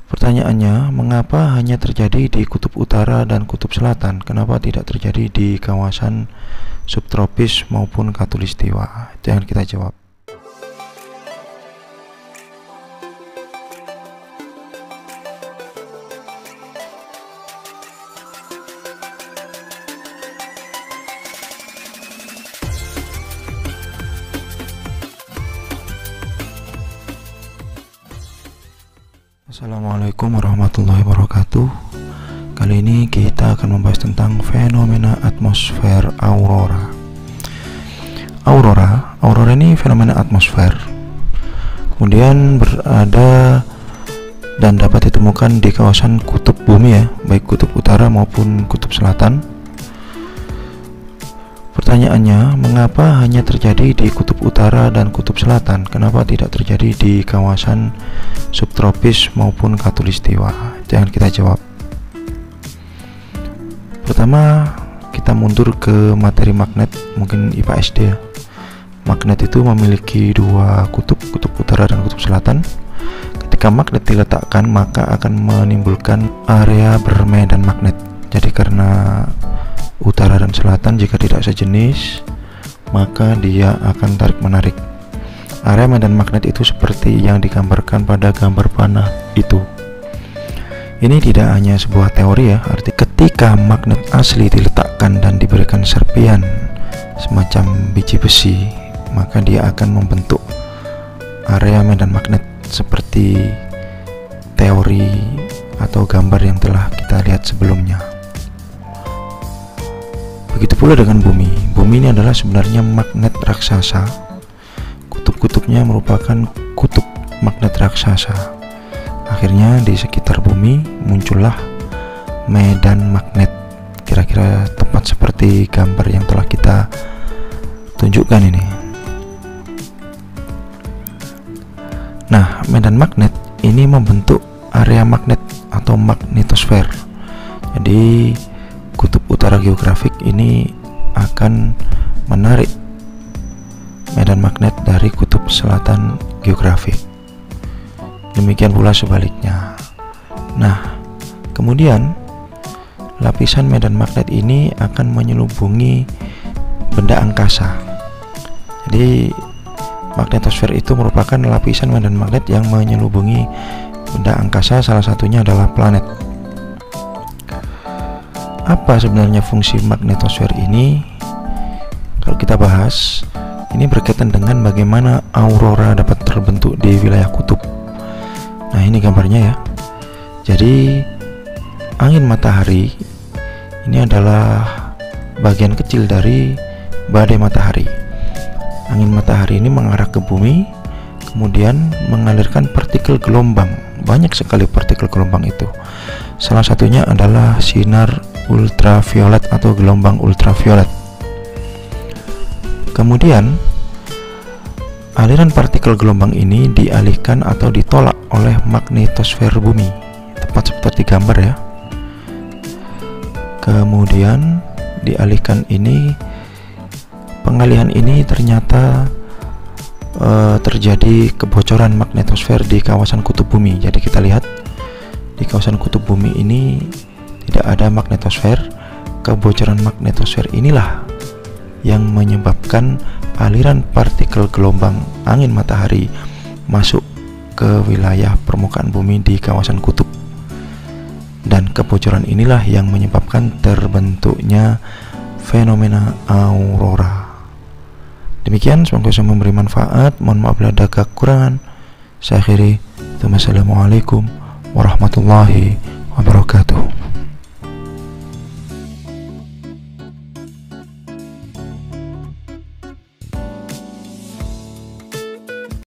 Pertanyaannya, mengapa hanya terjadi di kutub utara dan kutub selatan? Kenapa tidak terjadi di kawasan subtropis maupun khatulistiwa? Itu yang kita jawab. Assalamualaikum warahmatullahi wabarakatuh. Kali ini kita akan membahas tentang fenomena atmosfer aurora. Aurora ini fenomena atmosfer, kemudian berada dan dapat ditemukan di kawasan kutub bumi ya, baik kutub utara maupun kutub selatan. Pertanyaannya, mengapa hanya terjadi di kutub utara dan kutub selatan? Kenapa tidak terjadi di kawasan subtropis maupun khatulistiwa? Itu yang kita jawab. Pertama, kita mundur ke materi magnet, mungkin IPA SD ya. Magnet itu memiliki dua kutub utara dan kutub selatan. Ketika magnet diletakkan, maka akan menimbulkan area bermedan magnet. Jadi karena utara dan selatan jika tidak sejenis, maka dia akan tarik-menarik. Area medan magnet itu seperti yang digambarkan pada gambar panah itu. Ini tidak hanya sebuah teori ya, arti ketika magnet asli diletakkan dan diberikan serpian semacam biji besi, maka dia akan membentuk area medan magnet seperti teori atau gambar yang telah kita lihat sebelumnya. Begitu pula dengan bumi. Bumi ini adalah sebenarnya magnet raksasa. Kutub-kutubnya merupakan kutub magnet raksasa. Akhirnya di sekitar bumi muncullah medan magnet. Kira-kira tepat seperti gambar yang telah kita tunjukkan ini. Nah, medan magnet ini membentuk area magnet atau magnetosfer. Jadi kutub utara geografik ini akan menarik medan magnet dari kutub selatan geografik. Demikian pula sebaliknya. Nah, kemudian lapisan medan magnet ini akan menyelubungi benda angkasa. Jadi magnetosfer itu merupakan lapisan medan magnet yang menyelubungi benda angkasa, salah satunya adalah planet. Apa sebenarnya fungsi magnetosfer ini? Kalau kita bahas, ini berkaitan dengan bagaimana aurora dapat terbentuk di wilayah kutub. Nah, ini gambarnya ya. Jadi angin matahari ini adalah bagian kecil dari badai matahari. Angin matahari ini mengarah ke bumi, kemudian mengalirkan partikel gelombang. Banyak sekali partikel gelombang itu. Salah satunya adalah sinar ultraviolet atau gelombang ultraviolet. Kemudian aliran partikel gelombang ini dialihkan atau ditolak oleh magnetosfer bumi, tepat seperti gambar ya. Kemudian dialihkan ini, pengalihan ini ternyata terjadi kebocoran magnetosfer di kawasan kutub bumi. Jadi kita lihat di kawasan kutub bumi ini tidak ada magnetosfer. Kebocoran magnetosfer inilah yang menyebabkan aliran partikel gelombang angin matahari masuk ke wilayah permukaan bumi di kawasan kutub. Dan kebocoran inilah yang menyebabkan terbentuknya fenomena aurora. Demikian, semoga bisa memberi manfaat. Mohon maaf bila ada kekurangan. Saya akhiri. Assalamualaikum warahmatullahi wabarakatuh.